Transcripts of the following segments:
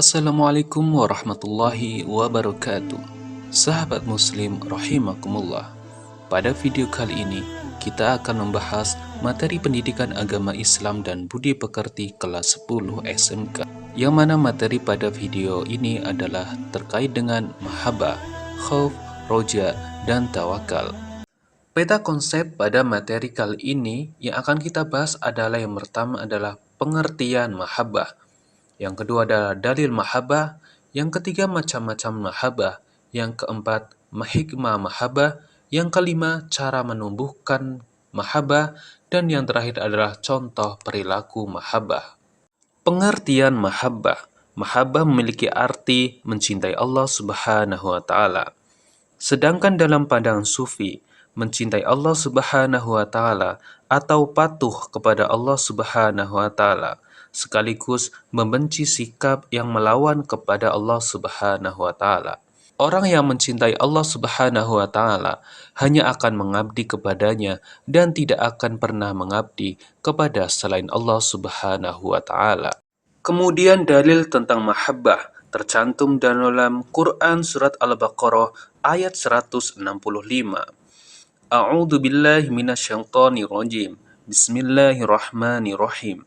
Assalamualaikum warahmatullahi wabarakatuh. Sahabat muslim rahimakumullah. Pada video kali ini kita akan membahas materi pendidikan agama Islam dan budi pekerti kelas 10 SMK. Yang mana materi pada video ini adalah terkait dengan mahabbah, khauf, roja, dan tawakal. Peta konsep pada materi kali ini yang akan kita bahas adalah yang pertama adalah pengertian mahabbah. Yang kedua adalah dalil mahabbah, yang ketiga macam-macam mahabbah, yang keempat hikmah mahabbah, yang kelima cara menumbuhkan mahabbah, dan yang terakhir adalah contoh perilaku mahabbah. Pengertian mahabbah. Mahabbah memiliki arti mencintai Allah Subhanahu wa taala. Sedangkan dalam pandangan sufi, mencintai Allah Subhanahu wa taala atau patuh kepada Allah Subhanahu wa taala sekaligus membenci sikap yang melawan kepada Allah Subhanahu wa taala. Orang yang mencintai Allah Subhanahu wa taala hanya akan mengabdi kepadanya dan tidak akan pernah mengabdi kepada selain Allah Subhanahu wa taala. Kemudian dalil tentang mahabbah tercantum dalam Quran surat Al-Baqarah ayat 165. A'udzu billahi minasyaitonir rajim. Bismillahirrahmanirrahim.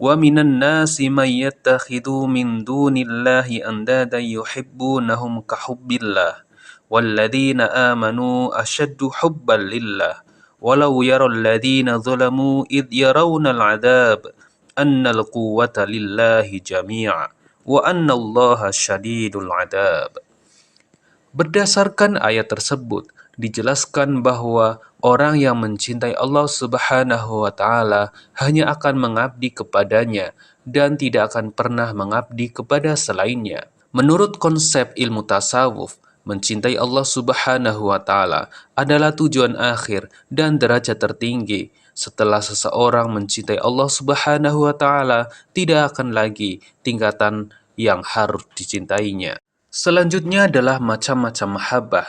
Wa minan nasi may yattakhidhu min dunillahi andadan yuhibbunahum ka hubbillah walladzina amanu ashaddu hubban lillah walau yaral ladzina zalamu id yarawna al'adzab annal quwwata lillahi jami'a wa annallaha syadidul 'adzab. Berdasarkan ayat tersebut, dijelaskan bahwa orang yang mencintai Allah Subhanahu wa taala hanya akan mengabdi kepadanya dan tidak akan pernah mengabdi kepada selainnya. Menurut konsep ilmu tasawuf, mencintai Allah Subhanahu wa taala adalah tujuan akhir dan derajat tertinggi. Setelah seseorang mencintai Allah Subhanahu wa taala, tidak akan lagi tingkatan yang harus dicintainya. Selanjutnya adalah macam-macam mahabbah.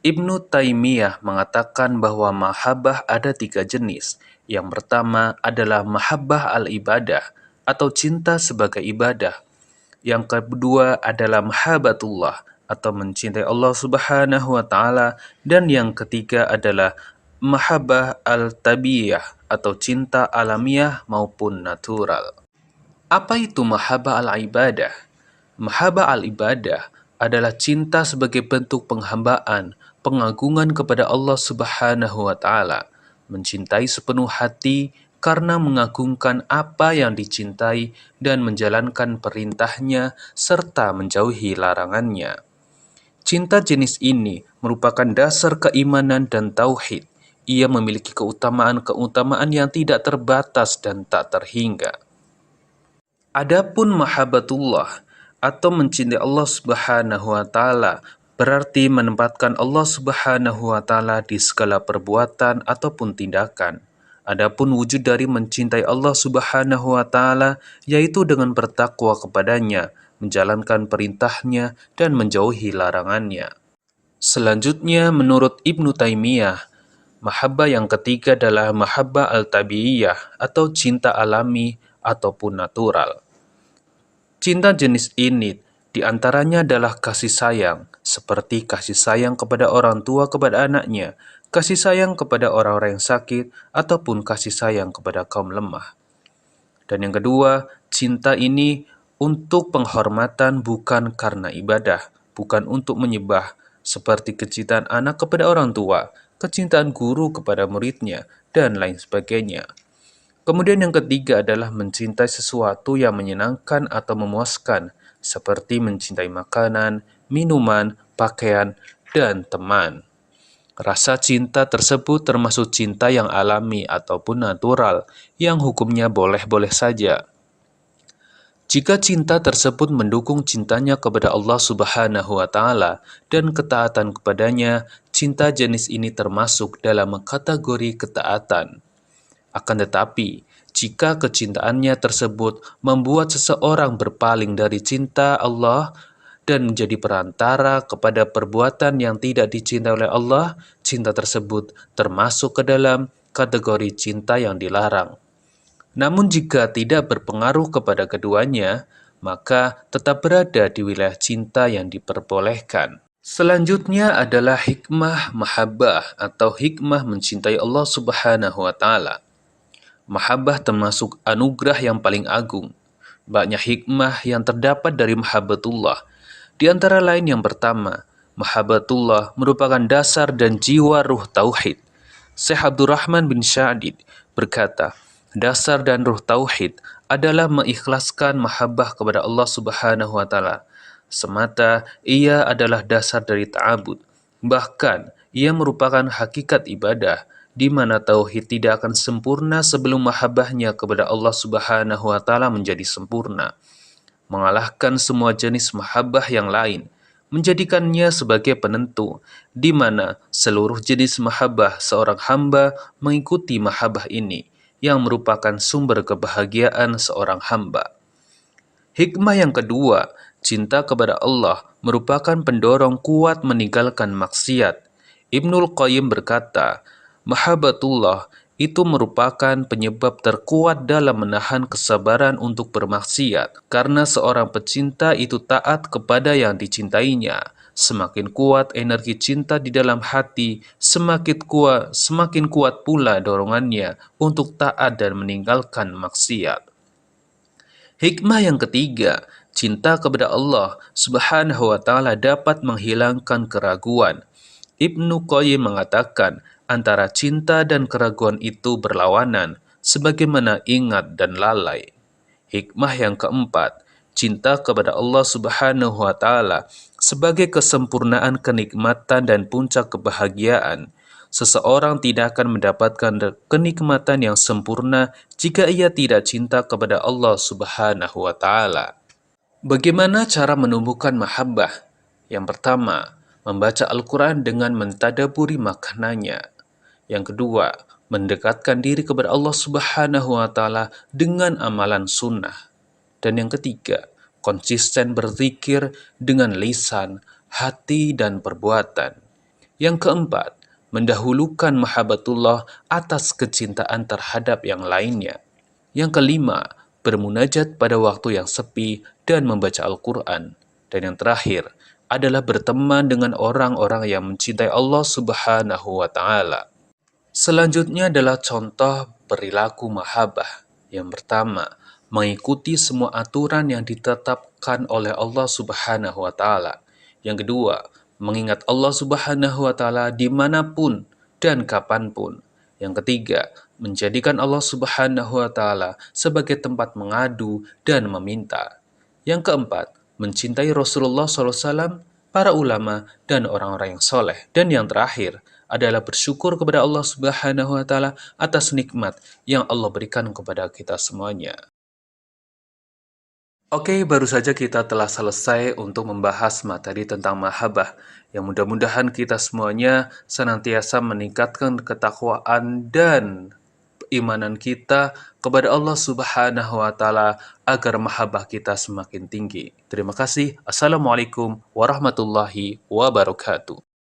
Ibnu Taimiyah mengatakan bahwa mahabbah ada 3 jenis. Yang pertama adalah mahabbah al-ibadah atau cinta sebagai ibadah. Yang kedua adalah mahabbatullah atau mencintai Allah Subhanahu wa taala, dan yang ketiga adalah mahabbah al-tabiyah atau cinta alamiah maupun natural. Apa itu mahabbah al-ibadah? Mahabbah al-ibadah adalah cinta sebagai bentuk penghambaan, pengagungan kepada Allah Subhanahu wa taala, mencintai sepenuh hati karena mengagungkan apa yang dicintai dan menjalankan perintahnya serta menjauhi larangannya. Cinta jenis ini merupakan dasar keimanan dan tauhid. Ia memiliki keutamaan-keutamaan yang tidak terbatas dan tak terhingga. Adapun mahabbatullah atau mencintai Allah Subhanahu wa taala berarti menempatkan Allah Subhanahu wa taala di segala perbuatan ataupun tindakan. Adapun wujud dari mencintai Allah Subhanahu wa taala yaitu dengan bertakwa kepadanya, menjalankan perintahnya dan menjauhi larangannya. Selanjutnya menurut Ibnu Taimiyah, mahabbah yang ketiga adalah mahabbah al-tabiiyah atau cinta alami ataupun natural. Cinta jenis ini diantaranya adalah kasih sayang, seperti kasih sayang kepada orang tua kepada anaknya, kasih sayang kepada orang-orang yang sakit, ataupun kasih sayang kepada kaum lemah. Dan yang kedua, cinta ini untuk penghormatan bukan karena ibadah, bukan untuk menyembah, seperti kecintaan anak kepada orang tua, kecintaan guru kepada muridnya, dan lain sebagainya. Kemudian yang ketiga adalah mencintai sesuatu yang menyenangkan atau memuaskan, seperti mencintai makanan, minuman, pakaian, dan teman. Rasa cinta tersebut termasuk cinta yang alami ataupun natural, yang hukumnya boleh-boleh saja. Jika cinta tersebut mendukung cintanya kepada Allah Subhanahu wa taala dan ketaatan kepadanya, cinta jenis ini termasuk dalam kategori ketaatan. Akan tetapi, jika kecintaannya tersebut membuat seseorang berpaling dari cinta Allah dan menjadi perantara kepada perbuatan yang tidak dicintai oleh Allah, cinta tersebut termasuk ke dalam kategori cinta yang dilarang. Namun jika tidak berpengaruh kepada keduanya, maka tetap berada di wilayah cinta yang diperbolehkan. Selanjutnya adalah hikmah mahabbah atau hikmah mencintai Allah Subhanahu wa taala. Mahabbah termasuk anugerah yang paling agung. Banyak hikmah yang terdapat dari mahabbatullah. Di antara lain yang pertama, mahabbatullah merupakan dasar dan jiwa ruh tauhid. Syekh Abdurrahman bin Syadid berkata, dasar dan ruh tauhid adalah mengikhlaskan mahabbah kepada Allah Subhanahu wa taala. Semata ia adalah dasar dari ta'abud. Bahkan ia merupakan hakikat ibadah, di mana tauhid tidak akan sempurna sebelum mahabbahnya kepada Allah Subhanahu wa taala menjadi sempurna, mengalahkan semua jenis mahabbah yang lain, menjadikannya sebagai penentu, di mana seluruh jenis mahabbah seorang hamba mengikuti mahabbah ini, yang merupakan sumber kebahagiaan seorang hamba. Hikmah yang kedua, cinta kepada Allah merupakan pendorong kuat meninggalkan maksiat. Ibnul Qayyim berkata, mahabbatullah itu merupakan penyebab terkuat dalam menahan kesabaran untuk bermaksiat, karena seorang pecinta itu taat kepada yang dicintainya. Semakin kuat energi cinta di dalam hati, semakin kuat pula dorongannya untuk taat dan meninggalkan maksiat. Hikmah yang ketiga, cinta kepada Allah Subhanahu wa taala dapat menghilangkan keraguan. Ibnu Qayyim mengatakan, antara cinta dan keraguan itu berlawanan, sebagaimana ingat dan lalai. Hikmah yang keempat, cinta kepada Allah Subhanahu wa taala sebagai kesempurnaan kenikmatan dan puncak kebahagiaan. Seseorang tidak akan mendapatkan kenikmatan yang sempurna jika ia tidak cinta kepada Allah Subhanahu wa taala. Bagaimana cara menumbuhkan mahabbah? Yang pertama, membaca Al-Quran dengan mentadaburi maknanya. Yang kedua, mendekatkan diri kepada Allah Subhanahu wa taala dengan amalan sunnah. Dan yang ketiga, konsisten berzikir dengan lisan, hati, dan perbuatan. Yang keempat, mendahulukan mahabbatullah atas kecintaan terhadap yang lainnya. Yang kelima, bermunajat pada waktu yang sepi dan membaca Al-Quran. Dan yang terakhir adalah berteman dengan orang-orang yang mencintai Allah Subhanahu wa taala. Selanjutnya adalah contoh perilaku mahabbah. Yang pertama, mengikuti semua aturan yang ditetapkan oleh Allah Subhanahu wa taala. Yang kedua, mengingat Allah Subhanahu wa taala dimanapun dan kapanpun. Yang ketiga, menjadikan Allah Subhanahu wa taala sebagai tempat mengadu dan meminta. Yang keempat, mencintai Rasulullah SAW, para ulama, dan orang-orang yang soleh. Dan yang terakhir adalah bersyukur kepada Allah Subhanahu wa taala atas nikmat yang Allah berikan kepada kita semuanya. Oke, baru saja kita telah selesai untuk membahas materi tentang mahabbah. Yang mudah-mudahan kita semuanya senantiasa meningkatkan ketakwaan dan keimanan kita kepada Allah Subhanahu wa taala agar mahabbah kita semakin tinggi. Terima kasih. Assalamualaikum warahmatullahi wabarakatuh.